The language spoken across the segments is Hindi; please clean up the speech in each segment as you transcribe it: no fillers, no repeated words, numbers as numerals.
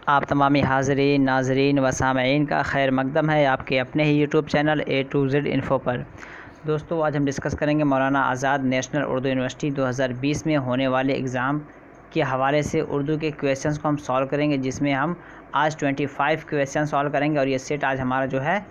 आप तमामी हाज़रीन नाज़रीन व सामईन का खैर मकदम है आपके अपने ही YouTube channel A to Z info पर। दोस्तों, आज हम डिस्कस करेंगे मौलाना आज़ाद नेशनल उर्दू यूनिवर्सिटी 2020 में होने वाले एग्ज़ाम के हवाले से उर्दू के क्वेश्चंस को हम सॉल्व करेंगे, जिसमें हम आज 25 क्वेश्चन सॉल्व करेंगे और ये सेट आज हमारा जो है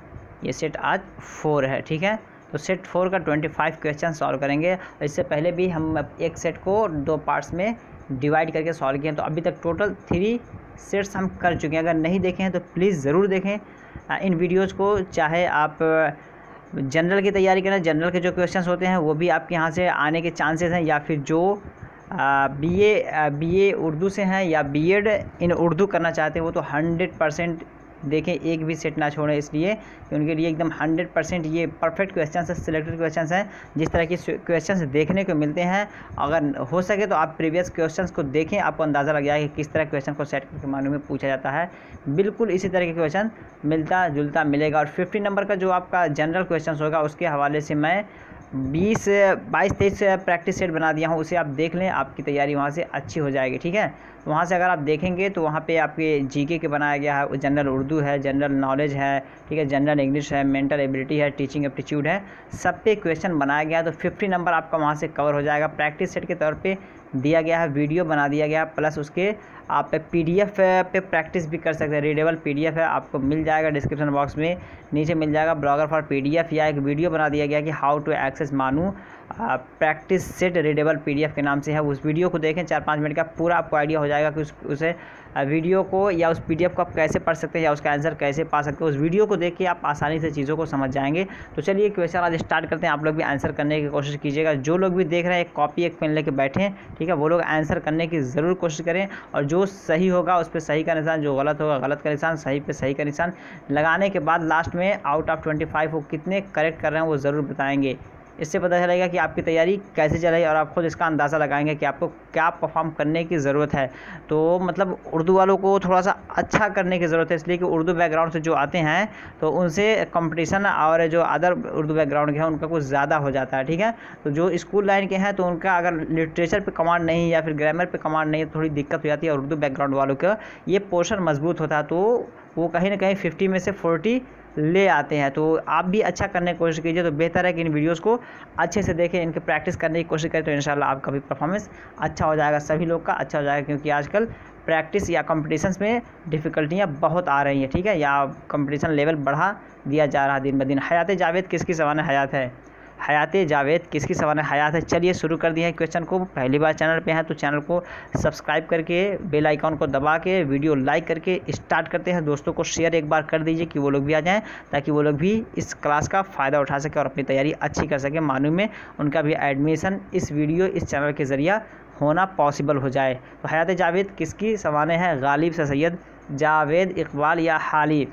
ये सेट आज 4 है। ठीक है, तो सेट 4 का 25 क्वेश्चन सॉल्व करेंगे। इससे पहले भी हम एक सेट को 2 पार्ट्स में डिवाइड करके सॉल्व किए हैं, तो अभी तक टोटल 3 सेट्स हम कर चुके हैं। अगर नहीं देखे हैं तो प्लीज़ ज़रूर देखें इन वीडियोज़ को। चाहे आप जनरल की तैयारी करें, जनरल के जो क्वेश्चंस होते हैं वो भी आपके यहाँ से आने के चांसेस हैं, या फिर जो बीए उर्दू से हैं या बीएड इन उर्दू करना चाहते हैं वो तो 100% देखें, एक भी सेट ना छोड़ें, इसलिए कि उनके लिए एकदम 100% ये परफेक्ट क्वेश्चंस है, सिलेक्टेड क्वेश्चंस हैं। जिस तरह के क्वेश्चंस देखने को मिलते हैं, अगर हो सके तो आप प्रीवियस क्वेश्चंस को देखें, आपको अंदाज़ा लग जाएगा कि किस तरह क्वेश्चन को सेट करके मालूम में पूछा जाता है। बिल्कुल इसी तरह के क्वेश्चन मिलता जुलता मिलेगा। और 50 नंबर का जो आपका जनरल क्वेश्चन होगा उसके हवाले से मैं 22-23 प्रैक्टिस सेट बना दिया हूँ, उसे आप देख लें, आपकी तैयारी वहाँ से अच्छी हो जाएगी। ठीक है, तो वहाँ से अगर आप देखेंगे तो वहाँ पे आपके जीके के बनाया गया है, जनरल उर्दू है, जनरल नॉलेज है, ठीक है, जनरल इंग्लिश है, मेंटल एबिलिटी है, टीचिंग एप्टीट्यूड है, सब पे क्वेश्चन बनाया गया है। तो 50 नंबर आपका वहाँ से कवर हो जाएगा। प्रैक्टिस सेट के तौर पे दिया गया है, वीडियो बना दिया गया है, प्लस उसके आप PDF पे प्रैक्टिस भी कर सकते हैं। रीडेबल PDF है, आपको मिल जाएगा डिस्क्रिप्शन बॉक्स में, नीचे मिल जाएगा ब्लॉगर फॉर PDF, या एक वीडियो बना दिया गया कि हाउ टू एक्सेस मानू प्रैक्टिस सेट रीडेबल PDF के नाम से है। उस वीडियो को देखें, 4-5 मिनट का पूरा आपको आइडिया हो जाएगा कि उसे वीडियो को या उस PDF को आप कैसे पढ़ सकते हैं या उसका आंसर कैसे पा सकते हैं। उस वीडियो को देख के आप आसानी से चीज़ों को समझ जाएंगे। तो चलिए क्वेश्चन आज स्टार्ट करते हैं। आप लोग भी आंसर करने की कोशिश कीजिएगा। जो लोग भी देख रहे हैं एक कॉपी एक पेन लेके बैठें, ठीक है, वो लोग आंसर करने की ज़रूर कोशिश करें, और जो सही होगा उस पर सही का निशान, जो गलत होगा गलत का निशान, सही पे सही का निशान लगाने के बाद लास्ट में आउट ऑफ 25 वो कितने करेक्ट कर रहे हैं वो ज़रूर बताएंगे। इससे पता चलेगा कि आपकी तैयारी कैसे चल रही है और आप खुद इसका अंदाज़ा लगाएंगे कि आपको क्या परफॉर्म करने की ज़रूरत है। तो मतलब उर्दू वालों को थोड़ा सा अच्छा करने की ज़रूरत है, इसलिए कि उर्दू बैकग्राउंड से जो आते हैं तो उनसे कंपटीशन और जो अदर उर्दू बैकग्राउंड के हैं उनका कुछ ज़्यादा हो जाता है। ठीक है, तो जो स्कूल लाइन के हैं तो उनका अगर लिटरेचर पे कमांड नहीं या फिर ग्रामर पे कमांड नहीं, थोड़ी दिक्कत हो जाती है। और उर्दू बैकग्राउंड वालों का ये पोर्शन मजबूत होता है, तो वो कहीं ना कहीं 50 में से 40 ले आते हैं। तो आप भी अच्छा करने की कोशिश कीजिए। तो बेहतर है कि इन वीडियोस को अच्छे से देखें, इनके प्रैक्टिस करने की कोशिश करें, तो इंशाल्लाह आपका भी परफॉर्मेंस अच्छा हो जाएगा, सभी लोग का अच्छा हो जाएगा। क्योंकि आजकल प्रैक्टिस या कंपटीशंस में डिफ़िकल्टियाँ बहुत आ रही हैं, ठीक है, या कंपटीशन लेवल बढ़ा दिया जा रहा है दिन ब दिन। हयात जावेद किसकी ज़बान हयात है? हयात जावेद किसकी ज़बान हयात है? चलिए शुरू कर दिया है क्वेश्चन को। पहली बार चैनल पे हैं तो चैनल को सब्सक्राइब करके बेल आइकॉन को दबा के वीडियो लाइक करके स्टार्ट करते हैं। दोस्तों को शेयर एक बार कर दीजिए कि वो लोग भी आ जाएं, ताकि वो लोग भी इस क्लास का फ़ायदा उठा सके और अपनी तैयारी अच्छी कर सके, मालूम में उनका भी एडमिशन इस चैनल के ज़रिए होना पॉसिबल हो जाए। तो हयात जावेद किसकी ज़बान है? गालिब से सैयद, जावेद, इकबाल या हालिब,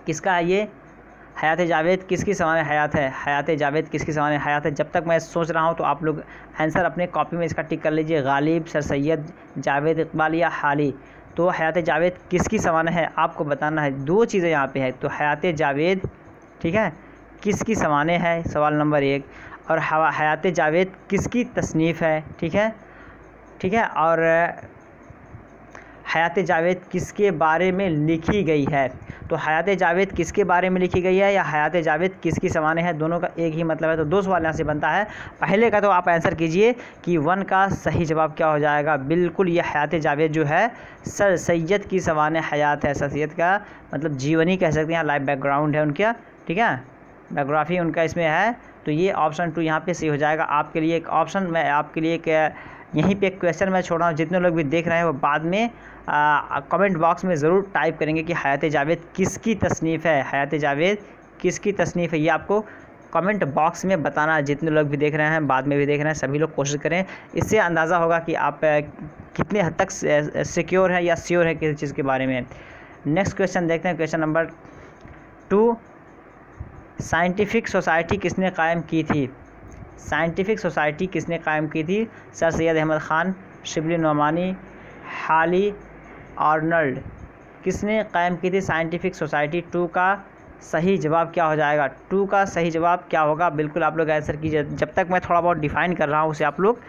किसका है ये? हयात जावेद किसकी ज़बान हयात है? हयात जावेद किसकी ज़बान हयात है? जब तक मैं सोच रहा हूँ तो आप लोग आंसर अपने कॉपी में इसका टिक कर लीजिए। गालिब, सर सैयद, जावेद, इकबाल या हाली। तो हयात जावेद किसकी ज़बान है आपको बताना है। 2 चीज़ें यहाँ पे है। तो हयात जावेद, ठीक है, किसकी ज़बान है, सवाल नंबर 1। और हयात जावेद किसकी तसनीफ़ है? ठीक है, और हयात जावेद किसके बारे में लिखी गई है? तो हयात जावेद किसके बारे में लिखी गई है या हयात जावेद किसकी ज़बान है, दोनों का एक ही मतलब है। तो 2 सवाल यहाँ से बनता है। पहले का तो आप आंसर कीजिए कि 1 का सही जवाब क्या हो जाएगा। बिल्कुल ये हयात जावेद जो है सर सैयद की ज़बान हयात है। सर सैयद का मतलब जीवनी कह सकते हैं, लाइफ बैकग्राउंड है उनका, ठीक है, बायोग्राफी उनका इसमें है। तो ये ऑप्शन 2 यहाँ पे सही हो जाएगा। आपके लिए एक ऑप्शन, मैं आपके लिए एक यहीं पे एक क्वेश्चन मैं छोड़ रहा हूँ। जितने लोग भी देख रहे हैं वो बाद में कमेंट बॉक्स में ज़रूर टाइप करेंगे कि हयात जावेद किसकी तसनीफ़ है, हयात जावेद किसकी तसनीफ़ है, ये आपको कमेंट बॉक्स में बताना। जितने लोग भी देख रहे हैं, बाद में भी देख रहे हैं, सभी लोग कोशिश करें। इससे अंदाज़ा होगा कि आप कितने हद तक सिक्योर हैं या श्योर है किसी चीज़ के बारे में। नेक्स्ट क्वेश्चन देखते हैं, क्वेश्चन नंबर 2। साइंटिफिक सोसाइटी किसने कायम की थी? साइंटिफिक सोसाइटी किसने कायम की थी? सर सैयद अहमद ख़ान, शिबली नोमानी, हाली, आर्नल्ड, किसने कायम की थी साइंटिफिक सोसाइटी? 2 का सही जवाब क्या हो जाएगा? 2 का सही जवाब क्या होगा? बिल्कुल आप लोग आंसर कीजिए। जब तक मैं थोड़ा बहुत डिफ़ाइन कर रहा हूँ उसे आप लोग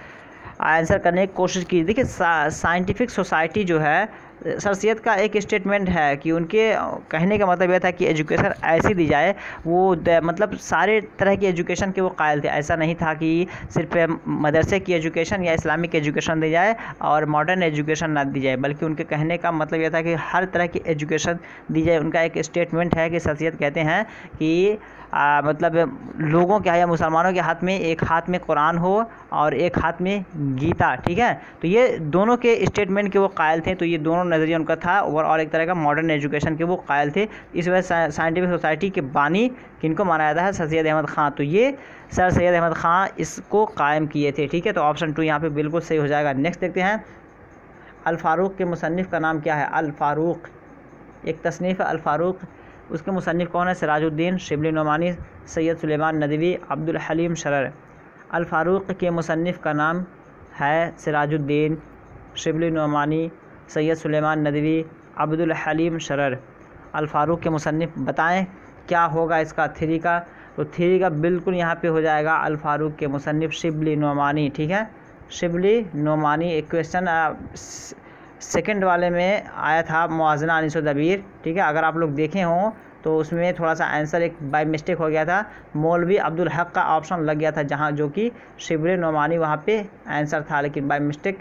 आंसर करने की कोशिश कीजिए। देखिए साइंटिफिक सोसाइटी जो है सर सैयद का एक स्टेटमेंट है कि उनके कहने का मतलब यह था कि एजुकेशन ऐसी दी जाए, वो मतलब सारे तरह की एजुकेशन के वो कायल थे। ऐसा नहीं था कि सिर्फ मदरसे की एजुकेशन या इस्लामिक एजुकेशन दी जाए और मॉडर्न एजुकेशन ना दी जाए, बल्कि उनके कहने का मतलब यह था कि हर तरह की एजुकेशन दी जाए। उनका एक स्टेटमेंट है कि सर सैयद कहते हैं कि मतलब लोगों के या मुसलमानों के हाथ में एक हाथ में कुरान हो और एक हाथ में गीता, ठीक है। तो ये दोनों के स्टेटमेंट के वो कायल थे। तो ये दोनों नज़रिया उनका था और एक तरह का मॉडर्न एजुकेशन के वो कायल थे। इस वजह से साइंटिफिक सोसाइटी के बानी किनको माना जाता है? सर सैयद अहमद ख़ान। तो ये सर सैयद अहमद ख़ान इसको कायम किए थे, ठीक है। तो ऑप्शन 2 यहाँ पे बिल्कुल सही हो जाएगा। नेक्स्ट देखते हैं, अल फ़ारूक के मुसन्निफ़ का नाम क्या है? अल फ़ारूक एक तसनीफ़ है, अल फ़ारूक। उसके मुसन्निफ़ कौन है? सिराजुद्दीन, शिबली नोमानी, सैयद सुलेमान नदवी, अब्दुल हलीम शरर। अल फ़ारूक के मुसन्निफ़ का नाम है सिराजुद्दीन, शिबली नोमानी, सैयद सुलेमान नदवी, अब्दुल हलीम शरर। अल फ़ारूक के मुसन्निफ़ बताएं क्या होगा इसका 3 का? तो 3 का बिल्कुल यहाँ पे हो जाएगा अल फ़ारूक के मुसन्निफ़ शिबली नोमानी, ठीक है। शिबली नोमानी। एक क्वेश्चन सेकंड वाले में आया था मुआज़ना अनीस दबीर, ठीक है। अगर आप लोग देखे हों तो उसमें थोड़ा सा आंसर एक बाय मिस्टेक हो गया था, मौलवी अब्दुल हक का ऑप्शन लग गया था, जहाँ जो कि शिबली नोमानी वहाँ पे आंसर था, लेकिन बाय मिस्टेक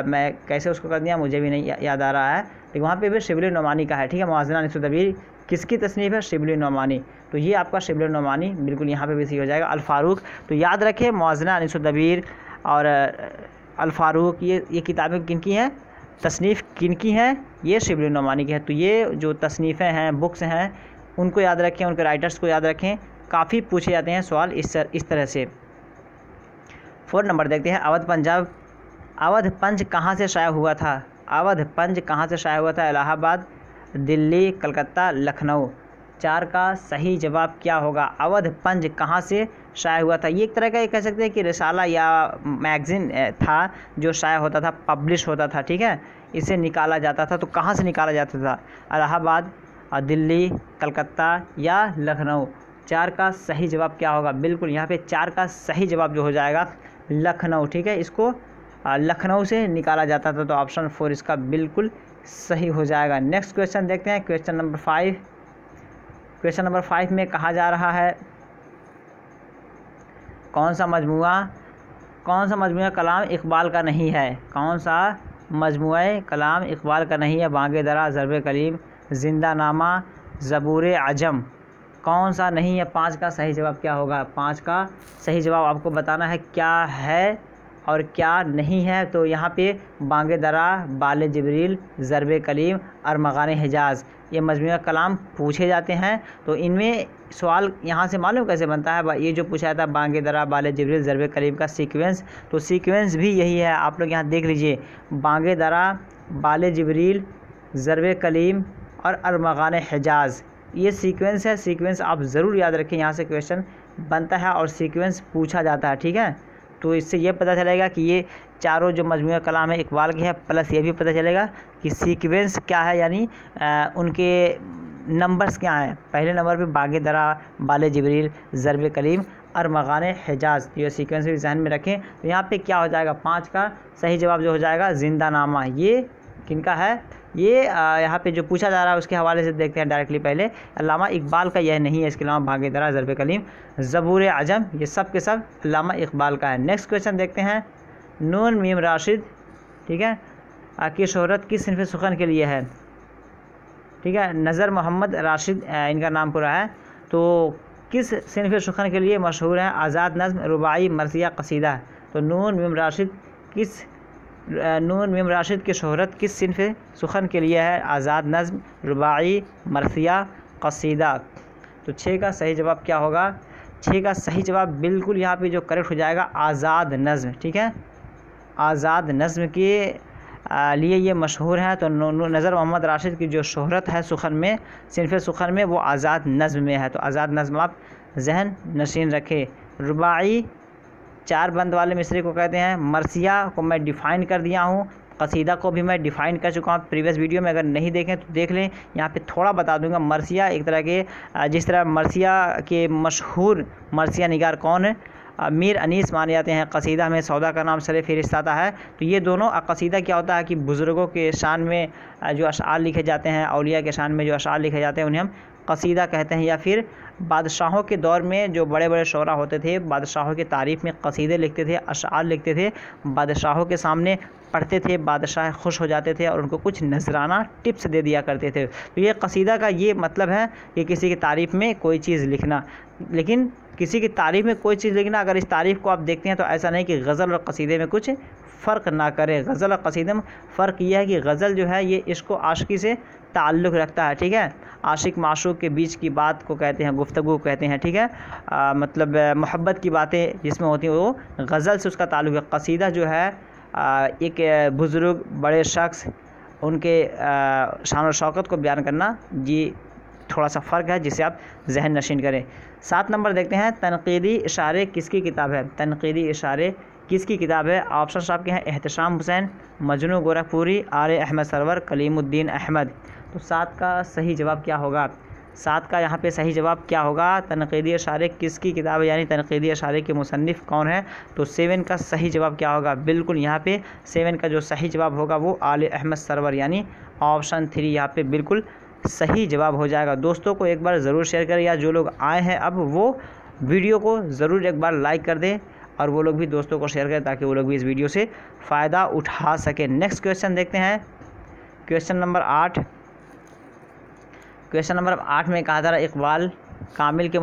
मैं कैसे उसको कर दिया मुझे भी नहीं याद आ रहा है, लेकिन वहाँ पे भी शिबली नोमानी का है, ठीक है। मुआज़ना अनीस दबीर किसकी तसनीफ़ है? शिबली नोमानी। तो ये आपका शिबली नोमानी बिल्कुल यहाँ पे भी सही हो जाएगा। अल फ़ारूक, तो याद रखें मुआज़ना अनीस दबीर और अल फ़ारूक ये किताबें किनकी हैं, तसनीफ़ किनकी हैं? ये शिबली नोमानी की है। तो ये जो तसनीफ़ें हैं, बुक्स हैं, उनको याद रखें, उनके राइटर्स को याद रखें। काफ़ी पूछे जाते हैं सवाल इस तरह से। 4 नंबर देखते हैं, अवध पंजाब। अवध पंज कहाँ से शाया हुआ था? अवध पंज कहाँ से शाया हुआ था? इलाहाबाद, दिल्ली, कलकत्ता, लखनऊ। 4 का सही जवाब क्या होगा? अवध पंज कहाँ से शाया हुआ था? ये एक तरह का ये कह सकते हैं कि रिसाला या मैगज़ीन था जो शाया होता था, पब्लिश होता था, ठीक है। इसे निकाला जाता था। तो कहाँ से निकाला जाता था? इलाहाबाद, दिल्ली, कलकत्ता या लखनऊ। 4 का सही जवाब क्या होगा? बिल्कुल यहाँ पे 4 का सही जवाब जो हो जाएगा लखनऊ, ठीक है। इसको लखनऊ से निकाला जाता था। तो ऑप्शन 4 इसका बिल्कुल सही हो जाएगा। नेक्स्ट क्वेश्चन देखते हैं, क्वेश्चन नंबर 5। क्वेश्चन नंबर 5 में कहा जा रहा है, कौन सा मजमुआ कलाम इकबाल का नहीं है? कौन सा मजमुआ कलाम इकबाल का नहीं है? बांगे दरा, ज़रब कलीम, जिंदा नामा, ज़बूर अजम। कौन सा नहीं है? 5 का सही जवाब क्या होगा? 5 का सही जवाब आपको बताना है क्या है और क्या नहीं है। तो यहाँ पे बांगे दरा, बाले जिब्रील, ज़रब कलीम, अरमग़ान हिजाज़, ये मजमुआ कलाम पूछे जाते हैं। तो इनमें सवाल यहाँ से मालूम कैसे बनता है? ये जो पूछा था बांगे दरा, बाले जिब्रील, ज़रब कलीम का सीक्वेंस, तो सीक्वेंस भी यही है। आप लोग यहाँ देख लीजिए, बांगे दरा, बाले जिब्रील, ज़रब कलीम और अरमग़ान हिजाज़, ये सीक्वेंस है। सीक्वेंस आप ज़रूर याद रखें, यहाँ से क्वेश्चन बनता है और सीक्वेंस पूछा जाता है, ठीक है। तो इससे ये पता चलेगा कि ये चारों जो मजमुआ कलाम है इकबाल के हैं, प्लस ये भी पता चलेगा कि सीक्वेंस क्या है, यानी उनके नंबर्स क्या हैं। पहले नंबर पे बांगे दरा, बाले जिब्रील, ज़रब कलीम, अरमग़ान हिजाज़, ये सीक्वेंस भी जहन में रखें। तो यहाँ पे क्या हो जाएगा? 5 का सही जवाब जो हो जाएगा जिंदा नामा। ये किनका है? ये यहाँ पे जो पूछा जा रहा है उसके हवाले से देखते हैं डायरेक्टली। पहले अल्लामा इकबाल का यह नहीं है, इसके अलावा बांगे दरा, ज़रब कलीम, ज़बूर अजम, ये सब के सब अल्लामा इकबाल का है। नेक्स्ट क्वेश्चन देखते हैं, नून मीम राशिद, ठीक है, की शोहरत किस सिनफ़ सुखन के लिए है? ठीक है, नज़र मोहम्मद राशिद इनका नाम पूरा है। तो किस सिनफ़ सुखन के लिए मशहूर है? आज़ाद नज़्म, रुबाई, मरसिया, कसीदा। तो नून मीम राशिद की शोहरत किस सिनफ़ सुखन के लिए है? आज़ाद नज़्म, रुबाई, मरसिया, कसीदा। तो 6 का सही जवाब क्या होगा? 6 का सही जवाब बिल्कुल यहाँ पे जो करेक्ट हो जाएगा आज़ाद नज़्म, ठीक है। आज़ाद नज़्म के लिए ये मशहूर है। तो नज़र मोहम्मद राशिद की जो शोहरत है सुखन में, सिनफ़ सुखन में, वो आज़ाद नज़्म में है। तो आज़ाद नज़्म आप जहन नशीन रखें। रुबाई 4 बंद वाले मिसरे को कहते हैं। मरसिया को मैं डिफ़ाइन कर दिया हूँ, कसीदा को भी मैं डिफ़ाइन कर चुका हूँ प्रीवियस वीडियो में, अगर नहीं देखें तो देख लें, यहाँ पे थोड़ा बता दूंगा। मरसिया एक तरह के, जिस तरह मरसिया के मशहूर मरसिया निगार कौन है? मीर अनीस माने जाते हैं। कसीदा में सौदा का नाम सरे फहरिस्त आता है। तो ये दोनों कसीदा क्या होता है कि बुज़ुर्गों के शान में जो अशआर लिखे जाते हैं, औलिया के शान में जो अशआर लिखे जाते हैं उन्हें हम कसीदा कहते हैं। या फिर बादशाहों के दौर में जो बड़े बड़े शोरा होते थे, बादशाहों की तारीफ़ में कसीदे लिखते थे, अशआर लिखते थे, बादशाहों के सामने पढ़ते थे, बादशाह खुश हो जाते थे और उनको कुछ नजराना टिप्स दे दिया करते थे। तो ये कसीदा का ये मतलब है कि किसी की तारीफ़ में कोई चीज़ लिखना। लेकिन किसी की तारीफ़ में कोई चीज़ लिखना, अगर इस तारीफ़ को आप देखते हैं तो ऐसा नहीं कि गज़ल और कसीदे में कुछ फ़र्क ना करें। गज़ल और कसीदे में फ़र्क यह है कि गज़ल जो है ये इश्क व आशिकी से ताल्लुक़ रखता है, ठीक है। आशिक माशूक के बीच की बात को कहते हैं गुफ्तगू कहते हैं, ठीक है। मतलब मोहब्बत की बातें जिसमें होती हैं वो गज़ल से उसका ताल्लुक़ है। कसीदा जो है एक बुज़ुर्ग बड़े शख्स उनके शान और शौकत को बयान करना, ये थोड़ा सा फ़र्क है जिसे आप जहन नशीन करें। 7 नंबर देखते हैं, तनक़ीदी इशारे किसकी किताब है? तनक़ीदी इशारे किसकी किताब है? ऑप्शन आपके हैं एहतशाम हुसैन, मजनू गोरखपुरी, आर अहमद सरवर, कलीमुद्दीन अहमद। तो 7 का सही जवाब क्या होगा? 7 का यहाँ पे सही जवाब क्या होगा? तनक़ीदी इशारे किसकी किताब है, यानी तनक़ीदी इशारे के मुसन्निफ़ कौन है? तो 7 का सही जवाब क्या होगा? बिल्कुल यहाँ पे 7 का जो सही जवाब होगा वो आले अहमद सरवर, यानी ऑप्शन 3 यहाँ पे बिल्कुल सही जवाब हो जाएगा। दोस्तों को एक बार ज़रूर शेयर करें, या जो लोग आए हैं अब वो वीडियो को ज़रूर एक बार लाइक कर दें और वो लोग भी दोस्तों को शेयर करें ताकि वो लोग भी इस वीडियो से फ़ायदा उठा सकें। नेक्स्ट क्वेश्चन देखते हैं, क्वेश्चन नंबर 8। क्वेश्चन नंबर 8 में कहा जा रहा है इक़बाल कामिल के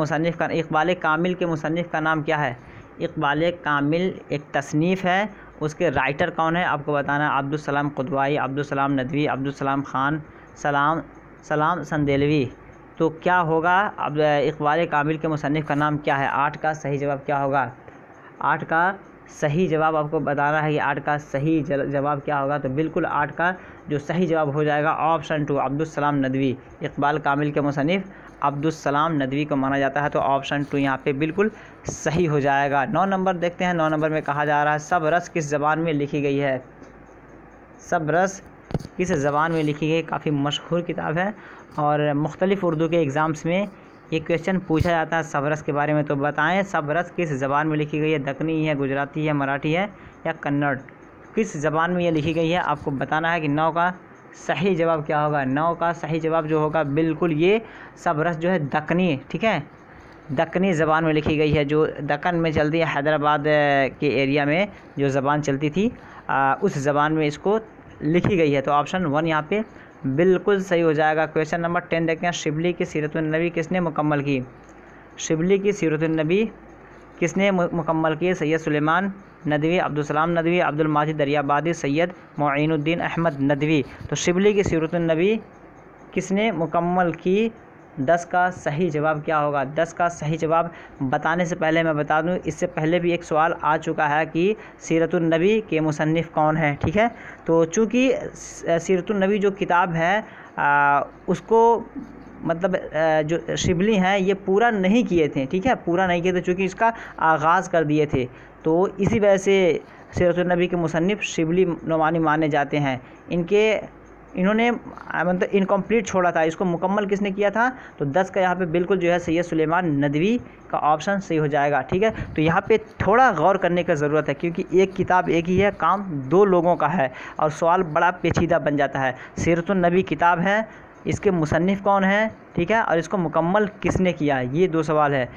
मुसन्निफ़ का नाम क्या है? इक़बाल कामिल एक तसनीफ़ है, उसके राइटर कौन है आपको बताना है। अब्दुल सलाम क़ुदवाई, अब्दुल सलाम नदवी, अब्दुल सलाम ख़ान, सलाम संदेलवी। तो क्या होगा? अब इक़बाल कामिल के मुसन्निफ़ का नाम क्या है? 8 का सही जवाब क्या होगा? 8 का सही जवाब आपको बताना है कि 8 का सही जवाब क्या होगा। तो बिल्कुल 8 का जो सही जवाब हो जाएगा ऑप्शन 2 अब्दुल सलाम नदवी। इक़बाल कामिल के मुसन्निफ़ अब्दुल सलाम नदवी को माना जाता है, तो ऑप्शन 2 यहाँ पे बिल्कुल सही हो जाएगा। 9 नंबर देखते हैं। 9 नंबर में कहा जा रहा है सब रस किस ज़बान में लिखी गई है? सब रस किस ज़बान में लिखी गई? काफ़ी मशहूर किताब है और मुख्तलिफ़ उर्दू के एग्ज़ाम्स में ये क्वेश्चन पूछा जाता है सबरस के बारे में। तो बताएं सबरस किस ज़बान में लिखी गई है? दक्कनी है, गुजराती है, मराठी है या कन्नड़? किस ज़बान में ये लिखी गई है आपको बताना है कि 9 का सही जवाब क्या होगा। 9 का सही जवाब जो होगा बिल्कुल ये सबरस जो है दक्कनी, ठीक है, दक्कनी ज़बान में लिखी गई है। जो दक्कन में चलती है, हैदराबाद के एरिया में जो ज़बान चलती थी उस ज़बान में इसको लिखी गई है। तो ऑप्शन 1 यहाँ पे बिल्कुल सही हो जाएगा। क्वेश्चन नंबर 10 देखते हैं, शिबली की सीरतुन्नबी किसने मुकम्मल की? शिबली की सीरतुन्नबी किसने मुकम्मल की? सैयद सुलेमान नदवी, अब्दुल सलाम नदवी, अब्दुल माजिद दरियाबादी, सैयद मुईनुद्दीन अहमद नदवी। तो शिबली की सीरतुन्नबी किसने मुकम्मल की? 10 का सही जवाब क्या होगा? 10 का सही जवाब बताने से पहले मैं बता दूं, इससे पहले भी एक सवाल आ चुका है कि सीरतुन्नबी के मुसन्निफ़ कौन है, ठीक है। तो चूँकि सीरतुन्नबी जो किताब है उसको मतलब जो शिबली हैं ये पूरा नहीं किए थे, ठीक है, पूरा नहीं किए थे, चूँकि इसका आगाज़ कर दिए थे। तो इसी वजह से सीरतुन्नबी के मुसन्निफ़ शिबली नोमानी माने जाते हैं। इन्होंने मतलब इनकम्प्लीट छोड़ा था, इसको मुकम्मल किसने किया था? तो 10 का यहाँ पे बिल्कुल जो है सैयद सुलेमान नदवी का ऑप्शन सही हो जाएगा, ठीक है। तो यहाँ पे थोड़ा गौर करने की ज़रूरत है क्योंकि एक किताब एक ही है, काम 2 लोगों का है और सवाल बड़ा पेचीदा बन जाता है। सीरतुन्नबी किताब है, इसके मुसन्निफ़ कौन है, ठीक है, और इसको मुकम्मल किसने किया, ये 2 सवाल है।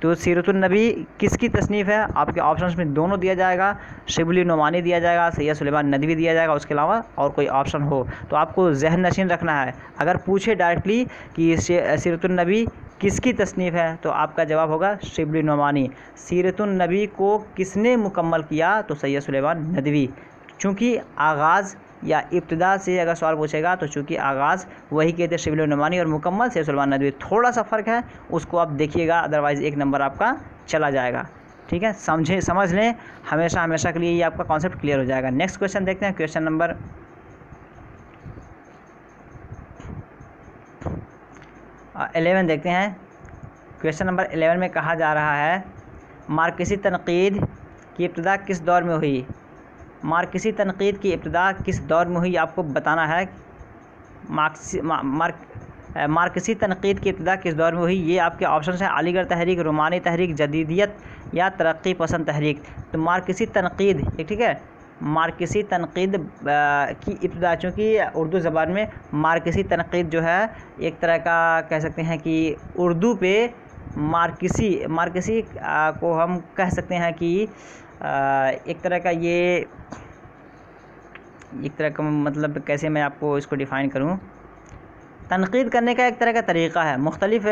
तो सीरतुन्नबी किसकी तसनीफ़ है? आपके ऑप्शंस में दोनों दिया जाएगा, शिबली नोमानी दिया जाएगा, सैयद सुलेमान नदवी दिया जाएगा, उसके अलावा और कोई ऑप्शन हो तो आपको जहन नशीन रखना है। अगर पूछे डायरेक्टली कि सीरतुन्नबी किसकी तसनीफ़ है तो आपका जवाब होगा शिबली नोमानी। सीरतुन्नबी को किसने मुकम्मल किया? तो सैयद सुलेमान नदवी। चूँकि आगाज़ या इब्तिदा से अगर सवाल पूछेगा तो चूँकि आगाज़ वही कहते हैं शिबली नोमानी और मुकम्मल सैयद सुलेमान नदवी। थोड़ा सा फ़र्क है, उसको आप देखिएगा, अदरवाइज़ 1 नंबर आपका चला जाएगा, ठीक है। समझ लें, हमेशा के लिए ये आपका कॉन्सेप्ट क्लियर हो जाएगा। नेक्स्ट क्वेश्चन देखते हैं, क्वेश्चन नंबर 11 देखते हैं। क्वेश्चन नंबर 11 में कहा जा रहा है मार्क्सी तनक़ीद की इब्तिदा किस दौर में हुई? मार्क्सी तनक़ीद की इब्तिदा किस दौर में हुई आपको बताना है। मार्कसी तनकीद की इब्तिदा किस दौर में हुई? ये आपके ऑप्शन हैं अलीगढ़ तहरीक, रोमानी तहरीक, जदीदियत या तरक्की पसंद तहरीक। तो मार्कसी तनकीद, ठीक है, मार्कसी तनकीद की इब्तिदा, चूँकि उर्दू ज़बान में मार्कसी तनकीद जो है एक तरह का कह सकते हैं कि उर्दू पे मार्कसी को हम कह सकते हैं कि एक तरह का ये एक तरह का मतलब कैसे मैं आपको इसको डिफ़ाइन करूं, तनकीद करने का एक तरह का तरीक़ा है, मुख्तलिफ़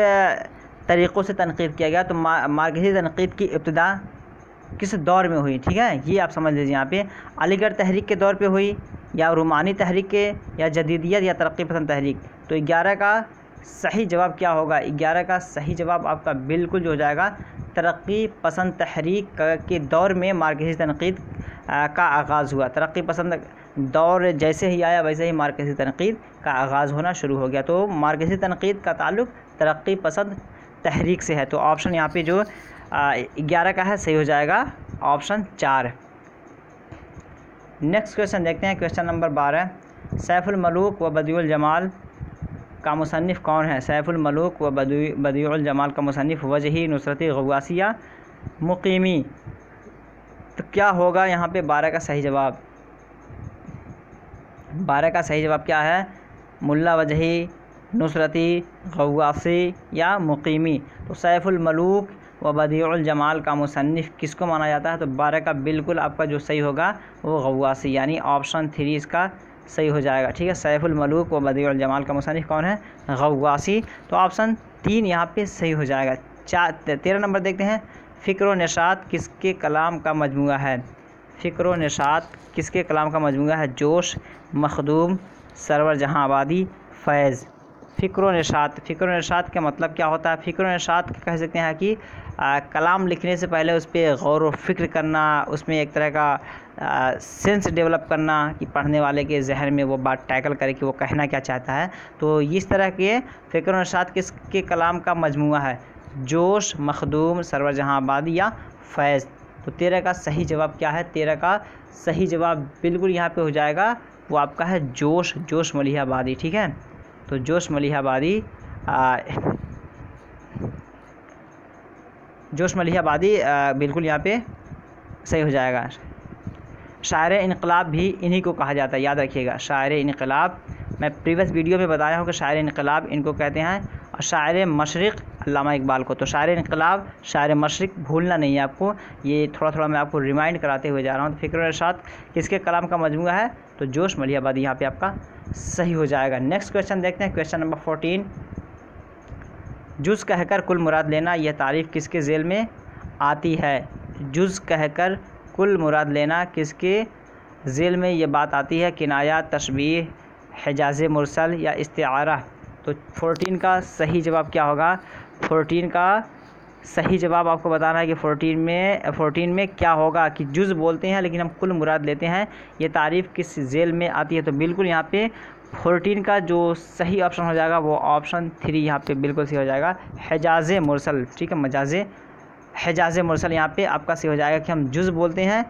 तरीक़ों से तनकीद किया गया। तो मार्कसी तनकीद की इब्तिदा किस दौर में हुई? ठीक है, ये आप समझ लीजिए यहाँ पे अलीगढ़ तहरीक के दौर पे हुई, या रोमानी तहरीक के, या जदीदियत या तरक्की पसंद तहरीक। तो 11 का सही जवाब क्या होगा? 11 का सही जवाब आपका बिल्कुल जो हो जाएगा तरक्की पसंद तहरीक के दौर में मार्कसी तनकीद का आगाज़ हुआ। तरक्की पसंद दौर जैसे ही आया वैसे ही मार्कसी तनकीद का आगाज़ होना शुरू हो गया। तो मार्कसी तनकीद का ताल्लुक़ तरक्की पसंद तहरीक से है। तो ऑप्शन यहाँ पे जो 11 का है सही हो जाएगा ऑप्शन 4। नेक्स्ट क्वेश्चन देखते हैं, क्वेश्चन नंबर 12, सैफुल मलूक व बदियुल जमाल का मुसन्निफ़ कौन है? सैफुल मलूक व बदियुल जमाल का मुसन्निफ़ वजही, नुसरती, गवासी या मुकीमी। तो क्या होगा यहाँ पे 12 का सही जवाब? 12 का सही जवाब क्या है? मुल्ला वजही, नुसरती, गवासी या मुकीमी। तो सैफुल मलूक व बदियुल जमाल का मुसन्निफ़ किसको माना जाता है? तो 12 का बिल्कुल आपका जो सही होगा वो गवासी, यानी ऑप्शन 3 इसका सही हो जाएगा। ठीक है, सैफुल मलूक व बदियुल जमाल का मुसन्निफ़ कौन है? गवासी। तो ऑप्शन 3 यहाँ पे सही हो जाएगा। 13 नंबर देखते हैं, फ़िक्र व नशात किसके कलाम का मजमूआ है? फ़िक्र व नशात किसके कलाम का मजमूआ है? जोश, मखदूम, सरवर जहाँ आबादी, फैज़। फ़िक्र व नशात, फ़िक्र व नशात का मतलब क्या होता है? फ़िक्र व नशात कह सकते हैं कि कलाम लिखने से पहले उस पर गौर व फ़िक्र करना, उसमें एक तरह का सेंस डेवलप करना कि पढ़ने वाले के जहन में वो बात टैकल करे कि वो कहना क्या चाहता है। तो इस तरह के फ़िक्र व नशात किसके कलाम का मजमूआ है? जोश, मखदूम, सरवर जहाँ आबादी या फैज़। तो 13 का सही जवाब क्या है? 13 का सही जवाब बिल्कुल यहाँ पे हो जाएगा, वो आपका है जोश, जोश मलिहाबादी। ठीक है, तो जोश मलिहाबादी बिल्कुल यहाँ पे सही हो जाएगा। शायर इनकलाब भी इन्हीं को कहा जाता है, याद रखिएगा। शायर इनकलाब, मैं प्रीवियस वीडियो में बताया हूँ कि शायर इनकलाब इनको कहते हैं, और शायर मशरिक़ अल्लामा इकबाल को। तो शायर इनकलाब, शायर मशरिक़ भूलना नहीं है आपको, ये थोड़ा थोड़ा मैं आपको रिमाइंड कराते हुए जा रहा हूँ। तो फ़िक्र व नशात किसके कलाम का मजमूआ है? तो जोश मलिहाबादी यहाँ पे आपका सही हो जाएगा। नेक्स्ट क्वेश्चन देखते हैं, क्वेश्चन नंबर 14, जुज़ कहकर कुल मुराद लेना, यह तारीफ़ किसके ज़ेल में आती है? जुज़ कहकर कुल मुराद लेना किसके ज़ेल में ये बात आती है? किनाया, तशबीह, हिजाज़ मुरसल या इस्तिआरा। तो 14 का सही जवाब क्या होगा? 14 का सही जवाब आपको बताना है कि 14 में क्या होगा कि जुज़ बोलते हैं लेकिन हम कुल मुराद लेते हैं, ये तारीफ़ किस ज़ेल में आती है? तो बिल्कुल यहाँ पे 14 का जो सही ऑप्शन हो जाएगा वो ऑप्शन 3 यहाँ पे बिल्कुल सही हो जाएगा, हिजाज़ मुरसल। ठीक है, हिजाज़ मुरसल यहाँ पे आपका सही हो जाएगा कि हम जुज़ बोलते हैं,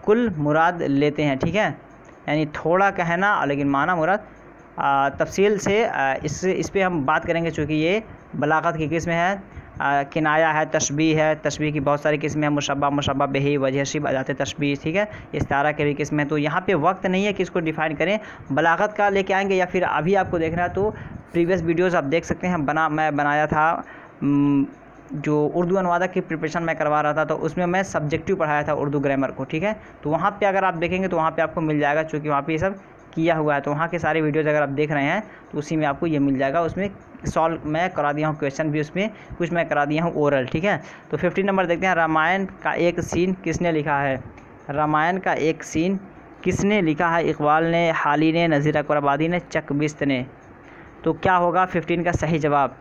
कुल मुराद लेते हैं। ठीक है, यानी थोड़ा कहना लेकिन माना मुराद। तफसील से इस पे हम बात करेंगे, चूँकि ये बलागत की किस्म है, किनाया है, तशबीह है, तशबीह की बहुत सारी किस्में हैं, मुशब्बा बिही, वजह शिब, अदात तशबीह। ठीक है, इस्तारा के भी किस्में हैं। तो यहाँ पे वक्त नहीं है कि इसको डिफ़ाइन करें, बलागत का लेके आएंगे या फिर अभी आपको देखना है तो प्रीवियस वीडियोज़ आप देख सकते हैं। मैं बनाया था जो उर्दू अनुवादक की प्रिपरेशन मैं करवा रहा था, तो उसमें मैं सब्जेक्टिव पढ़ाया था उर्दू ग्रामर को। ठीक है, तो वहाँ पे अगर आप देखेंगे तो वहाँ पे आपको मिल जाएगा, क्योंकि वहाँ पे ये सब किया हुआ है। तो वहाँ के सारे वीडियोज़ अगर आप देख रहे हैं तो उसी में आपको ये मिल जाएगा। उसमें सॉल्व मैं करा दिया हूँ, क्वेश्चन भी उसमें कुछ मैं करा दिया हूँ ओरल। ठीक है, तो 15 नंबर देखते हैं, रामायण का एक सीन किसने लिखा है? रामायण का एक सीन किसने लिखा है? इकबाल ने, हाली ने, नज़ीर अकबर आबादी ने, चकबिस्त ने। तो क्या होगा 15 का सही जवाब?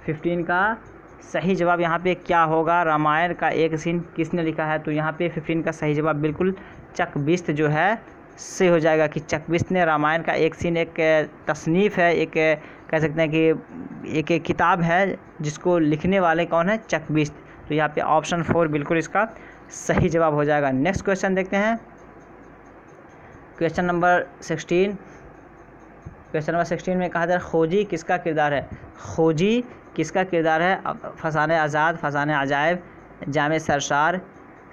15 का सही जवाब यहाँ पे क्या होगा? रामायण का एक सीन किसने लिखा है? तो यहाँ पे 15 का सही जवाब बिल्कुल चकबिस्त जो है से हो जाएगा कि चकबिस्त ने रामायण का एक सीन, एक तसनीफ़ है, एक कह सकते हैं कि एक किताब है जिसको लिखने वाले कौन है? चकबिस्त। तो यहाँ पे ऑप्शन 4 बिल्कुल इसका सही जवाब हो जाएगा। नेक्स्ट क्वेश्चन देखते हैं, क्वेश्चन नंबर 16, क्वेश्चन नंबर 16 में कहा जा रहा है खोजी किसका किरदार है। खोजी किसका किरदार है। फसाने आज़ाद, फसाने अजायब, जामे सरशार,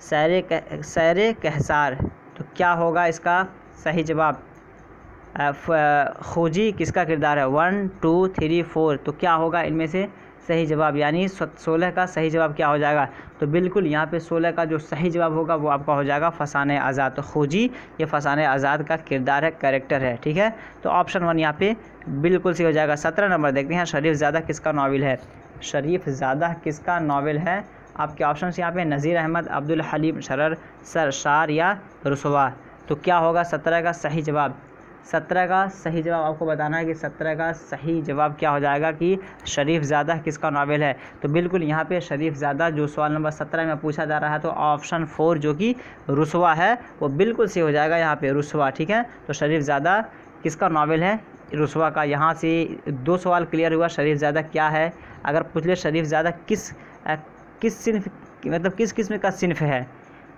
सैरे कहसार। तो क्या होगा इसका सही जवाब। खोजी किसका किरदार है। 1 2 3 4। तो क्या होगा इनमें से सही जवाब, यानी 16 का सही जवाब क्या हो जाएगा। तो बिल्कुल यहाँ पे 16 का जो सही जवाब होगा वो आपका हो जाएगा फसाने आज़ाद। तो खोजी ये फसाने आज़ाद का किरदार है, कैरेक्टर है, ठीक है। तो ऑप्शन 1 यहाँ पे बिल्कुल सही हो जाएगा। 17 नंबर देखते हैं, शरीफ ज़ादा किसका नावल है। शरीफ ज़ादा किसका नावल है। आपके ऑप्शन यहाँ पे नज़ीर अहमद, अब्दुल हलीम शरर, सरशार या रुसवा। तो क्या होगा 17 का सही जवाब। 17 का सही जवाब आपको बताना है कि 17 का सही जवाब क्या हो जाएगा कि शरीफ ज़ादा किसका नावल है। तो बिल्कुल यहाँ पे शरीफ ज़ादा जो सवाल नंबर 17 में पूछा जा रहा है, तो ऑप्शन 4 जो कि रुसवा है वो बिल्कुल सही हो जाएगा यहाँ पे, रुसवा, ठीक है। तो शरीफ ज़ादा किसका नावल है, रुसवा का। यहाँ से 2 सवाल क्लियर हुआ, शरीफ ज़ादा क्या है। अगर पूछ ले शरीफ ज़ादा किस सिन्फ, मतलब किस किस्म का सिन्फ है,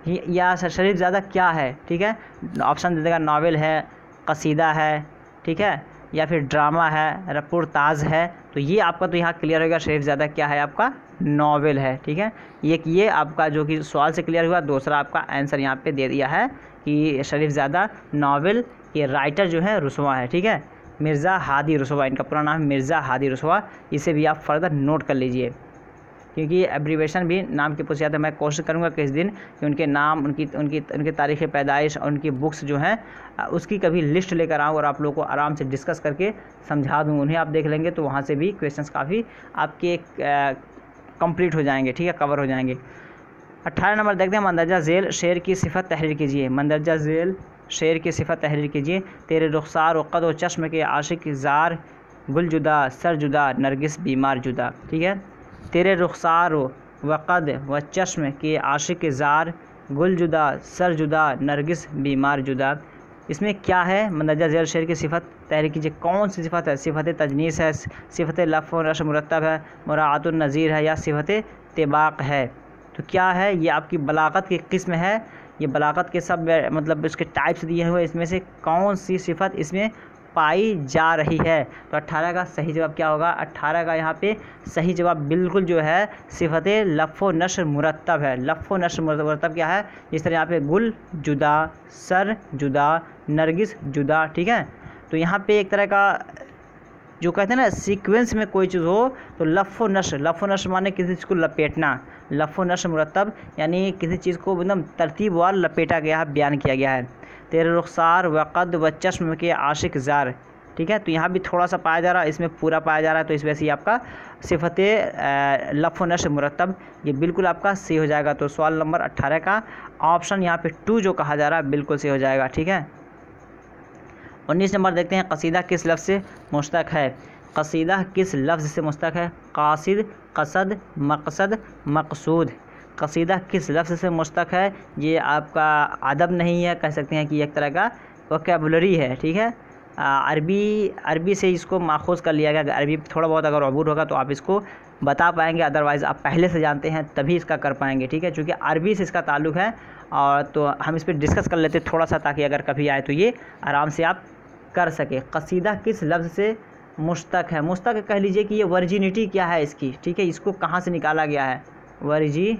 या शरीफ ज़ादा क्या है, ठीक है। ऑप्शन दे देगा नावल है, कसीदा है, ठीक है, या फिर ड्रामा है, रिपोर्टाज है। तो ये आपका तो यहाँ क्लियर होगा शरीफ ज़ादा क्या है, आपका नावल है, ठीक है। ये आपका जो कि सवाल से क्लियर हुआ। दूसरा आपका आंसर यहाँ पे दे दिया है कि शरीफ ज़ादा नावल के राइटर जो है रुसवा है, ठीक है। मिर्ज़ा हादी रुसवा, इनका पूरा नाम मिर्ज़ा हादी रुसवा। इसे भी आप फर्दर नोट कर लीजिए, क्योंकि एब्रीवेशन भी नाम के पूछ जाते हैं। मैं कोशिश करूंगा कि इस दिन कि उनके नाम, उनकी तारीख़ पैदाइश और उनकी बुक्स जो हैं उसकी कभी लिस्ट लेकर आऊँ और आप लोगों को आराम से डिस्कस करके समझा दूँ। उन्हें आप देख लेंगे तो वहाँ से भी क्वेश्चंस काफ़ी आपके कंप्लीट हो जाएंगे, ठीक है, कवर हो जाएंगे। 18 नंबर देखते हैं, मंदरजा झेल शेर की सिफत तहरीर कीजिए। मंदरजा झेल शेर की सिफत तहरीर कीजिए। तेरे रुखसार व कद व चश्म के आशिक ज़ार, गुल जुदा सर जुदा नरगिस बीमार जुदा, ठीक है। तेरे रुखसार व कद व चश्म के आशिक ज़ार, गुल जुदा सर जुदा नरगिस बीमार जुदा। इसमें क्या है, मंदरजा झेल शेर की सिफत तहरीर कीजिए। कौन सी सिफत है। सिफत तजनीस है, सिफत लफ़ व नश्र मुरत्तब है, मुराअतुन नज़ीर है, या सिफत तिबाक है। तो क्या है, ये आपकी बलागत की किस्म है। ये बलागत के सब मतलब इसके टाइप्स दिए हुए, इसमें से कौन सी सिफत इसमें पाई जा रही है। तो 18 का सही जवाब क्या होगा। 18 का यहाँ पे सही जवाब बिल्कुल जो है सिफत लफ़ व नश्र मुरत्तब है। लफ़ व नश्र मुरत्तब क्या है, जिस तरह यहाँ पे गुल जुदा, सर जुदा, नरगिस जुदा, ठीक है। तो यहाँ पे एक तरह का जो कहते हैं ना सीक्वेंस में कोई चीज़ हो तो लफ़ व नश्र माने किसी चीज़ को लपेटना। लफ़ व नश्र मुरत्तब यानी किसी चीज़ को एकदम तरतीबवार लपेटा गया है, बयान किया गया है। तेरे रुखसार व कद व चश्म के आशिक ज़ार, ठीक है। तो यहाँ भी थोड़ा सा पाया जा रहा है, इसमें पूरा पाया जा रहा है। तो इस वजह से आपका सिफत लफ़ व नश्र मुरत्तब ये बिल्कुल आपका सही हो जाएगा। तो सवाल नंबर 18 का ऑप्शन यहाँ पे 2 जो कहा जा रहा है बिल्कुल सही हो जाएगा, ठीक है। 19 नंबर देखते हैं, कसीदा किस लफ्ज़ से मुश्तक है। कसीदा किस लफ्ज़ से मुश्तक है। कासिद, कसद, मकसद, मकसूद। कसीदा किस लफ्ज़ से मुश्तक है। ये आपका अदब नहीं है, कह सकते हैं कि एक तरह का वोकैबुलरी है, ठीक है। अरबी से इसको माखूज़ कर लिया गया। अरबी थोड़ा बहुत अगर अबूर होगा तो आप इसको बता पाएंगे, अदरवाइज़ आप पहले से जानते हैं तभी इसका कर पाएंगे, ठीक है। चूँकि अरबी से इसका ताल्लुक़ है और तो हम इस पर डिस्कस कर लेते थोड़ा सा, ताकि अगर कभी आए तो ये आराम से आप कर सके। कसीदा किस लफ्ज़ से मुश्तक है। मुश्तक कह लीजिए कि ये वर्जिनिटी क्या है इसकी, ठीक है, इसको कहाँ से निकाला गया है। वर्जी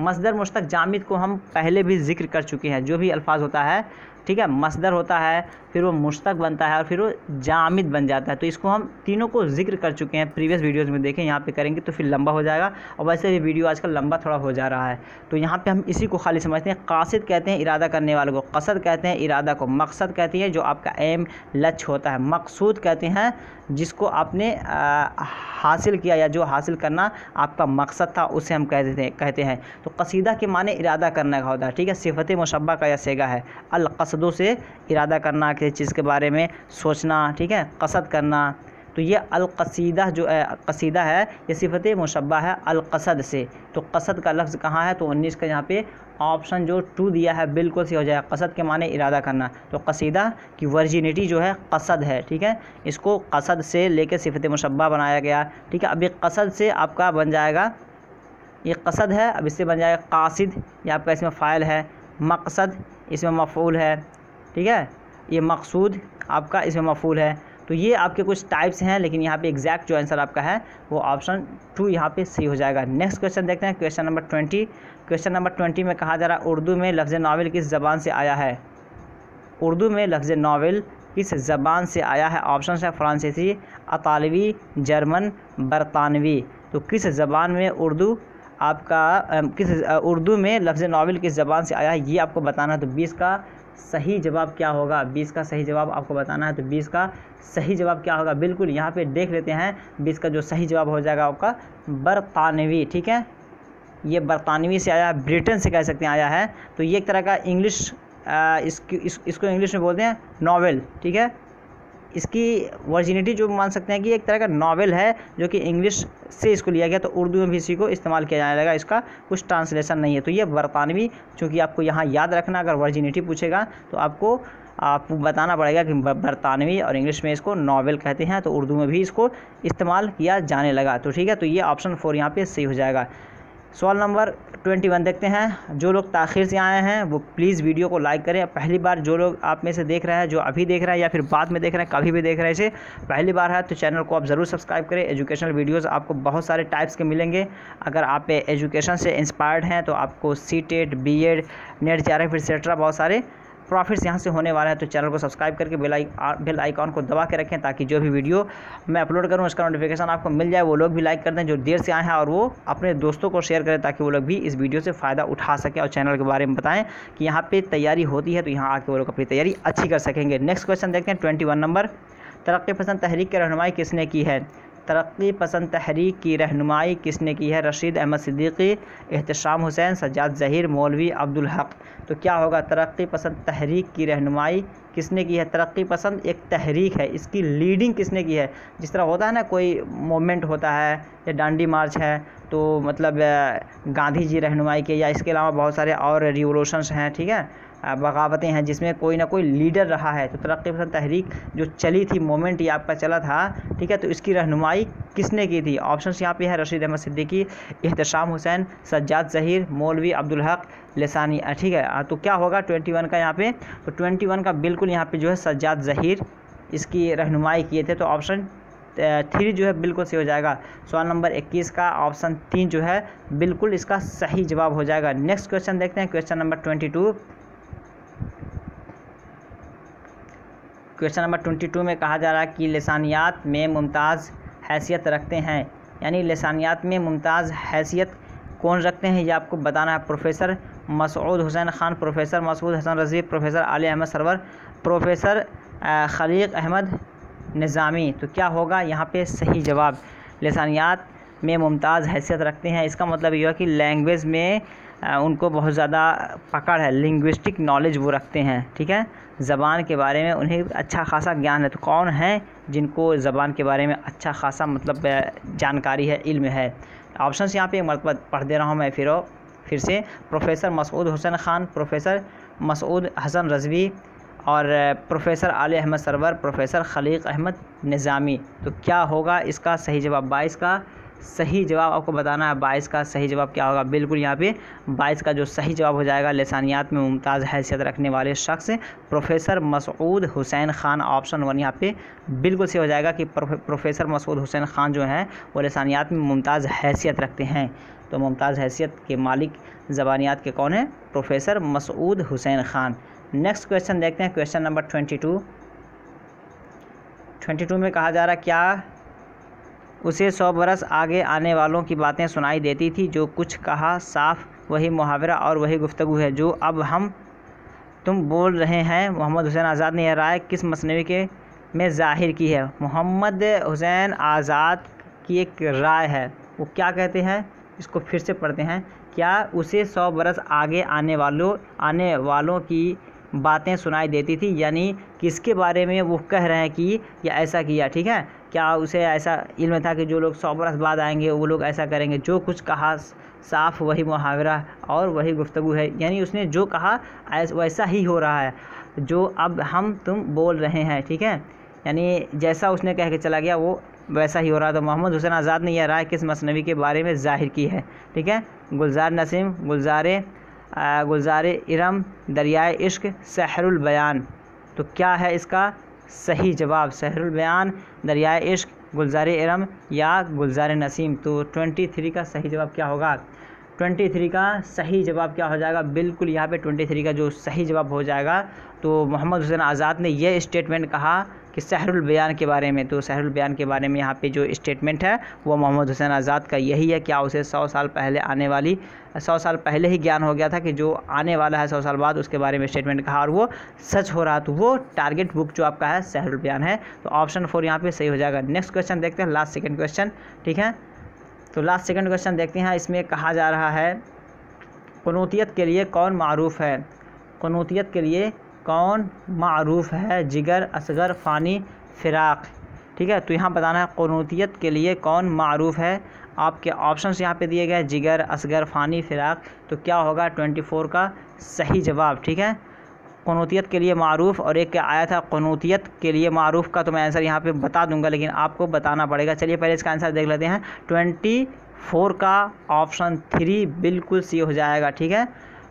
मसदर मुश्तक जामिद को हम पहले भी जिक्र कर चुके हैं। जो भी अल्फाज होता है, ठीक है, मसदर होता है, फिर वो मुश्तक बनता है और फिर वो जामिद बन जाता है। तो इसको हम तीनों को जिक्र कर चुके हैं प्रीवियस वीडियोज़ में, देखें। यहाँ पे करेंगे तो फिर लंबा हो जाएगा, और वैसे भी वीडियो आजकल लंबा थोड़ा हो जा रहा है। तो यहाँ पे हम इसी को खाली समझते हैं। कासिद कहते हैं इरादा करने वाले को, कसद कहते हैं इरादा को, मकसद कहती है जो आपका एम लक्ष्य होता है, मकसूद कहते हैं जिसको आपने हासिल किया या जो हासिल करना आपका मकसद था उसे हम कहते हैं। तो कसीदा के माने इरादा करने का होता है, ठीक है। सिफत मुशब्बा का यह सेगा है। अल कसदों से इरादा करना, किसी चीज़ के बारे में सोचना, ठीक है, कसद करना। तो ये अल-कसीदा जो कसीदा है ये सिफत मुशब्बा है अल-कसद से। तो कसद का लफ्ज़ कहाँ है, तो 19 का यहाँ पे ऑप्शन जो 2 दिया है बिल्कुल सही हो जाएगा। कसद के माने इरादा करना। तो कसीदा की वर्जिनिटी जो है कसद है, ठीक है। इसको कसद से लेके सिफत मुशब्बा बनाया गया, ठीक है। अब ये कसद से आपका बन जाएगा, ये कसद है, अब इससे बन जाएगा कासिद, ये आपका इसमें फ़ाइल है। मकसद इसमें मफ़ऊल है, ठीक है। ये मकसूद आपका इसमें मफूल है। तो ये आपके कुछ टाइप्स हैं, लेकिन यहाँ पे एग्जैक्ट जो आंसर आपका है वो ऑप्शन 2 यहाँ पे सही हो जाएगा। नेक्स्ट क्वेश्चन देखते हैं, क्वेश्चन नंबर 20। क्वेश्चन नंबर 20 में कहा जा रहा है उर्दू में लफ्ज़ नावल किस ज़बान से आया है। उर्दू में लफ्ज़ नावल किस ज़बान से आया है। ऑप्शन है फ़्रांसीसी, अतालवी, जर्मन, बरतानवी। तो किस ज़बान में उर्दू में लफ्ज़ नावल किस ज़बान से आया है ये आपको बताना है। तो 20 का सही जवाब क्या होगा, 20 का सही जवाब आपको बताना है। तो 20 का सही जवाब क्या होगा, बिल्कुल यहाँ पे देख लेते हैं। 20 का जो सही जवाब हो जाएगा आपका बरतानवी। ठीक है, ये बरतानवी से आया, ब्रिटेन से कह सकते हैं आया है। तो ये एक तरह का इंग्लिश इसको इंग्लिश में बोलते हैं नॉवेल। ठीक है, इसकी वर्जिनिटी जो मान सकते हैं कि एक तरह का नॉवेल है जो कि इंग्लिश से इसको लिया गया, तो उर्दू में भी इसी को इस्तेमाल किया जाने लगा, इसका कुछ ट्रांसलेशन नहीं है। तो ये बरतानवी, चूँकि आपको यहाँ याद रखना, अगर वर्जिनिटी पूछेगा तो आपको बताना पड़ेगा कि बरतानवी, और इंग्लिश में इसको नॉवेल कहते हैं, तो उर्दू में भी इसको इस्तेमाल किया जाने लगा। तो ठीक है, तो ये ऑप्शन 4 यहाँ पे सही हो जाएगा। सवाल नंबर 21 देखते हैं। जो लोग ताख़ीर से आए हैं वो प्लीज़ वीडियो को लाइक करें। पहली बार जो लोग आप में से देख रहे हैं, जो अभी देख रहे हैं या फिर बाद में देख रहे हैं, कभी भी देख रहे हैं, इसे पहली बार है तो चैनल को आप ज़रूर सब्सक्राइब करें। एजुकेशनल वीडियोस आपको बहुत सारे टाइप्स के मिलेंगे। अगर आप एजुकेशन से इंस्पायर्ड हैं तो आपको CTET, BEd, NET, JRF etcetera बहुत सारे प्रॉफिट्स यहाँ से होने वाला है। तो चैनल को सब्सक्राइब करके बेल आइकॉन को दबा के रखें, ताकि जो भी वीडियो मैं अपलोड करूँ उसका नोटिफिकेशन आपको मिल जाए। वो लोग भी लाइक कर दें जो देर से आए हैं, और वो अपने दोस्तों को शेयर करें ताकि वो लोग भी इस वीडियो से फ़ायदा उठा सकें, और चैनल के बारे में बताएं कि यहाँ पे तैयारी होती है, तो यहाँ आके वो लोग अपनी तैयारी अच्छी कर सकेंगे। नेक्स्ट क्वेश्चन देखते हैं 21 नंबर। तरक्की पसंद तहरीक की रहनुमाई किसने की है। तरक्की पसंद तहरीक की रहनुमाई किसने की है। रशीद अहमद सिद्दीकी, एहतशाम हुसैन, सज्जाद ज़हीर, मौलवी अब्दुल हक। तो क्या होगा, तरक्की पसंद तहरीक की रहनुमाई किसने की है। तरक्की पसंद एक तहरीक है, इसकी लीडिंग किसने की है। जिस तरह होता है ना, कोई मूवमेंट होता है या डांडी मार्च है, तो मतलब गांधी जी रहनुमाई के, या इसके अलावा बहुत सारे और रिवोल्यूशंस हैं, ठीक है, बगावतें हैं जिसमें कोई ना कोई लीडर रहा है। तो तरक्की पसंद तहरीक जो चली थी, मोमेंट ये आपका चला था, ठीक है, तो इसकी रहनुमाई किसने की थी। ऑप्शन यहाँ पे है रशीद अहमद सिद्दीकी, एहतशाम हुसैन, सज्जाद ज़हीर, मौलवी अब्दुल हक, लिसानी। ठीक है, तो क्या होगा 21 का यहाँ पे। तो 21 का बिल्कुल यहाँ पे जो है सज्जाद ज़हीर इसकी रहनुमाई किए थे। तो ऑप्शन 3 जो है बिल्कुल सही हो जाएगा। सवाल नंबर 21 का ऑप्शन 3 जो है बिल्कुल इसका सही जवाब हो जाएगा। नेक्स्ट क्वेश्चन देखते हैं, क्वेश्चन नंबर 22। क्वेश्चन नंबर 22 में कहा जा रहा है कि लिसानियात में मुमताज़ हैसियत रखते हैं, यानी लिसानियात में मुमताज़ हैसियत कौन रखते हैं ये आपको बताना है। Professor Masood Hussain Khan, professor Masood Hasan Rizvi, professor Ale Ahmad Suroor, professor Khaliq Ahmad Nizami. तो क्या होगा यहाँ पे सही जवाब। लिसानियात में मुमताज़ हैसियत रखते हैं, इसका मतलब ये है कि लैंग्वेज में उनको बहुत ज़्यादा पकड़ है, लिंग्विस्टिक नॉलेज वो रखते हैं, ठीक है, ज़बान के बारे में उन्हें अच्छा खासा ज्ञान है। तो कौन है जिनको ज़बान के बारे में अच्छा खासा मतलब जानकारी है, इल्म है। ऑप्शन यहाँ पे एक मरतबा पढ़ दे रहा हूँ मैं फिर से। प्रोफेसर मसूद हुसैन खान, प्रोफेसर मसूद हसन रज़वी, और प्रोफेसर आली अहमद सरवर, प्रोफेसर खलीक अहमद निज़ामी। तो क्या होगा इसका सही जवाब। 22 का सही जवाब आपको बताना है। 22 का सही जवाब क्या होगा, बिल्कुल यहाँ पे 22 का जो सही जवाब हो जाएगा, लिसानियात में मुमताज़ हैसियत रखने वाले शख्स प्रोफेसर मसूद हुसैन खान। ऑप्शन 1 यहाँ पे बिल्कुल सही हो जाएगा कि प्रोफेसर मसूद हुसैन खान जो हैं वो लिसानियात में मुमताज़ हैसियत रखते हैं। तो मुमताज़ हैसियत के मालिक ज़बानियात के कौन है, professor Masood Hussain Khan. Next question देखते हैं, क्वेश्चन नंबर 22 में कहा जा रहा है क्या उसे 100 बरस आगे आने वालों की बातें सुनाई देती थी। जो कुछ कहा साफ वही मुहावरा और वही गुफ्तगू है जो अब तुम बोल रहे हैं। मोहम्मद हुसैन आज़ाद ने यह राय किस मसनवी के में ज़ाहिर की है। मोहम्मद हुसैन आज़ाद की एक राय है, वो क्या कहते हैं, इसको फिर से पढ़ते हैं। क्या उसे 100 बरस आगे आने वालों की बातें सुनाई देती थी, यानी किसके बारे में वो कह रहे हैं कि या ऐसा किया, ठीक है, क्या उसे ऐसा इल्म था कि जो लोग 100 बरस बाद आएंगे वो लोग ऐसा करेंगे। जो कुछ कहा साफ वही मुहावरा और वही गुफ्तगू है, यानी उसने जो कहा वैसा ही हो रहा है जो अब तुम बोल रहे हैं, ठीक है, यानी जैसा उसने कह के चला गया वो वैसा ही हो रहा। तो मोहम्मद हुसैन आज़ाद ने यह राय किस मसनवी के बारे में ज़ाहिर की है, ठीक है। गुलजार नसीम, गुलजार इरम, दरियाए इश्क, सहरुल बयान। तो क्या है इसका सही जवाब? सहरुल बयान, दरियाए इश्क, गुलजार इरम या गुलजार नसीम। तो 23 का सही जवाब क्या होगा? 23 का सही जवाब क्या हो जाएगा? बिल्कुल यहाँ पे 23 का जो सही जवाब हो जाएगा, तो मोहम्मद हुसैन आज़ाद ने यह स्टेटमेंट कहा कि सहरुल बयान के बारे में। तो सहरुल बयान के बारे में यहाँ पे जो स्टेटमेंट है वो मोहम्मद हुसैन आज़ाद का यही है। क्या उसे 100 साल पहले ही ज्ञान हो गया था कि जो आने वाला है 100 साल बाद, उसके बारे में स्टेटमेंट कहा और वो सच हो रहा। तो वो टारगेट बुक जो आपका है सहरुल बयान है। तो ऑप्शन 4 यहाँ पे सही हो जाएगा। नेक्स्ट क्वेश्चन देखते हैं, लास्ट सेकंड क्वेश्चन, ठीक है। तो लास्ट सेकंड क्वेश्चन देखते हैं। इसमें कहा जा रहा है क़ुनूतियत के लिए कौन मारूफ़ है? क़ुनूतियत के लिए कौन मारूफ़ है? जिगर, असगर, फ़ानी, फ़िराक़, ठीक है। तो यहाँ बताना है क़ुनूतियत के लिए कौन मारूफ़ है। आपके ऑप्शंस यहाँ पे दिए गए, जिगर, असगर, फ़ानी, फ़िराक़। तो क्या होगा 24 का सही जवाब, ठीक है। क़ुनूतियत के लिए मारूफ़ और एक आया था क़ुनूतियत के लिए मारूफ़ का, तो मैं आंसर यहाँ पे बता दूंगा, लेकिन आपको बताना पड़ेगा। चलिए पहले इसका आंसर देख लेते हैं। 24 का ऑप्शन 3 बिल्कुल सी हो जाएगा, ठीक है।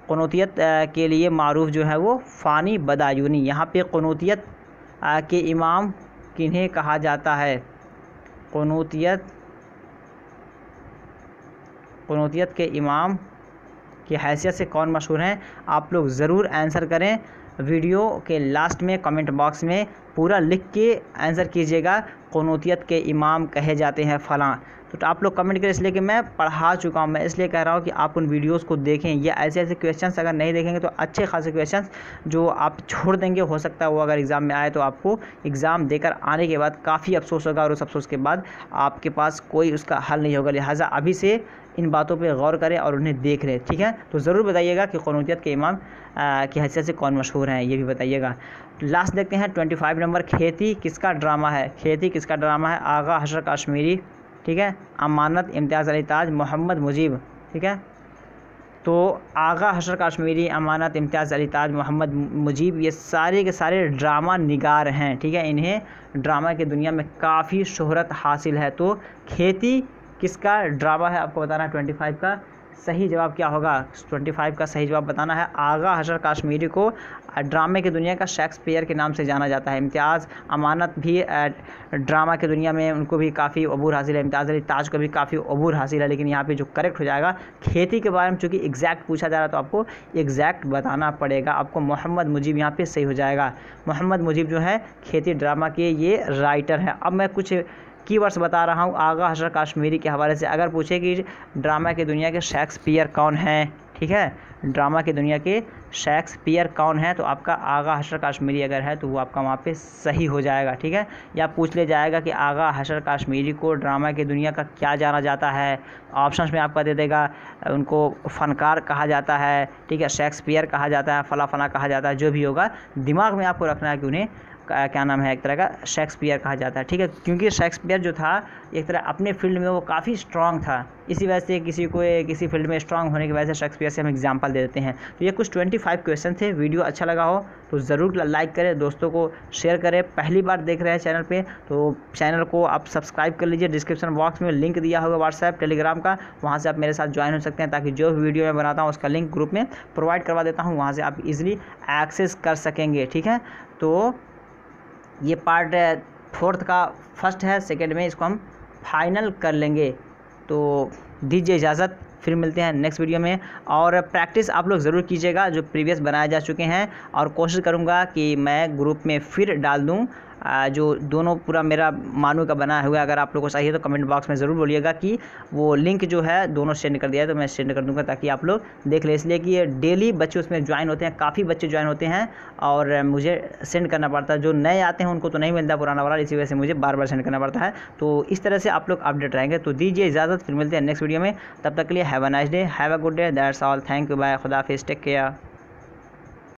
क़ुनूतियत के लिए मारूफ़ जो है वो फ़ानी बदायूनी। यहाँ पे क़ुनूतियत के इमाम किन्हें कहा जाता है? क़ुनूतियत के इमाम की हैसियत से कौन मशहूर हैं? आप लोग ज़रूर आंसर करें। वीडियो के लास्ट में कमेंट बॉक्स में पूरा लिख के आंसर कीजिएगा, क़ुनूतियत के इमाम कहे जाते हैं फ़लाँ। तो आप लोग कमेंट करें, इसलिए कि मैं पढ़ा चुका हूँ। मैं इसलिए कह रहा हूँ कि आप उन वीडियोस को देखें। ये ऐसे क्वेश्चंस अगर नहीं देखेंगे तो अच्छे खासे क्वेश्चंस जो आप छोड़ देंगे, हो सकता है वो अगर एग्ज़ाम में आए तो आपको एग्ज़ाम देकर आने के बाद काफ़ी अफसोस होगा और उस अफसोस के बाद आपके पास कोई उसका हल नहीं होगा। लिहाजा अभी से इन बातों पे गौर करें और उन्हें देख लें, ठीक है। तो ज़रूर बताइएगा कि क़ुनूतियत के इमाम की हैसियत से कौन मशहूर हैं, ये भी बताइएगा। लास्ट देखते हैं 25 नंबर, खेती किसका ड्रामा है? खेती किसका ड्रामा है? आगा हशर कश्मीरी, ठीक है, अमानत, इम्तियाज़ अली ताज, मोहम्मद मुजीब, ठीक है। तो आगा हशर कश्मीरी, अमानत, इम्तियाज़ अली ताज, मोहम्मद मुजीब, ये सारे के सारे ड्रामा निगार हैं, ठीक है। इन्हें ड्रामा की दुनिया में काफ़ी शोहरत हासिल है। तो खेती किसका ड्रामा है आपको बताना है। 25 का सही जवाब क्या होगा? 25 का सही जवाब बताना है। आगा हशर कश्मीरी को ड्रामे की दुनिया का शेक्सपियर के नाम से जाना जाता है। इम्तियाज़ अमानत भी ड्रामा की दुनिया में उनको भी काफ़ी अबूर हासिल है। इम्तियाज़ अली ताज को भी काफ़ी अबूर हासिल है। लेकिन यहाँ पे जो करेक्ट हो जाएगा, खेती के बारे में चूँकि एग्जैक्ट पूछा जा रहा है तो आपको एग्जैक्ट बताना पड़ेगा। आपको मोहम्मद मुजीब यहाँ पे सही हो जाएगा। मोहम्मद मुजीब जो है खेती ड्रामा के ये राइटर हैं। अब मैं कुछ कीवर्ड्स बता रहा हूँ आगा हशर कश्मीरी के हवाले से। अगर पूछे कि ड्रामा की दुनिया के शेक्सपियर कौन हैं, ठीक है, ड्रामा की दुनिया के शेक्सपियर कौन है, तो आपका आगा हशर कश्मीरी अगर है तो वो आपका वहाँ पे सही हो जाएगा, ठीक है। या पूछ ले जाएगा कि आगा हशर कश्मीरी को ड्रामा की दुनिया का क्या जाना जाता है, ऑप्शंस में आपका दे देगा उनको फ़नकार कहा जाता है, ठीक है, शेक्सपियर कहा जाता है, फ़ला फ़ला कहा जाता है। जो भी होगा दिमाग में आपको रखना है कि उन्हें क्या नाम है, एक तरह का शेक्सपियर कहा जाता है, ठीक है। क्योंकि शेक्सपियर जो था एक तरह अपने फील्ड में वो काफ़ी स्ट्रांग था, इसी वजह से किसी फील्ड में स्ट्रांग होने की वजह से शेक्सपियर से हम एग्जांपल दे देते हैं। तो ये कुछ 25 क्वेश्चन थे। वीडियो अच्छा लगा हो तो ज़रूर लाइक करें, दोस्तों को शेयर करें। पहली बार देख रहे हैं चैनल पे तो चैनल को आप सब्सक्राइब कर लीजिए। डिस्क्रिप्शन बॉक्स में लिंक दिया होगा व्हाट्सएप टेलीग्राम का, वहाँ से आप मेरे साथ ज्वाइन हो सकते हैं, ताकि जो वीडियो मैं बनाता हूँ उसका लिंक ग्रुप में प्रोवाइड करवा देता हूँ, वहाँ से आप ईज़िली एक्सेस कर सकेंगे, ठीक है। तो ये पार्ट 4 का फर्स्ट है, सेकंड में इसको हम फाइनल कर लेंगे। तो दीजिए इजाज़त, फिर मिलते हैं नेक्स्ट वीडियो में। और प्रैक्टिस आप लोग ज़रूर कीजिएगा जो प्रीवियस बनाए जा चुके हैं, और कोशिश करूँगा कि मैं ग्रुप में फिर डाल दूँ जो दोनों पूरा मेरा मानू का बना हुआ है। अगर आप लोग को चाहिए तो कमेंट बॉक्स में ज़रूर बोलिएगा कि वो लिंक जो है दोनों सेंड कर दिया है, तो मैं सेंड कर दूंगा ताकि आप लोग देख लें। इसलिए कि ये डेली बच्चे उसमें ज्वाइन होते हैं, काफ़ी बच्चे ज्वाइन होते हैं और मुझे सेंड करना पड़ता है। जो नए आते हैं उनको तो नहीं मिलता पुराना वाला, इसी वजह से मुझे बार बार सेंड करना पड़ता है। तो इस तरह से आप लोग अपडेट रहेंगे। तो दीजिए इजाज़त, फिर मिलते हैं नेक्स्ट वीडियो में। तब तक के लिए have a nice day, have a good day, that's all, thank you, bye, खुदा हाफिज़, टेक केयर।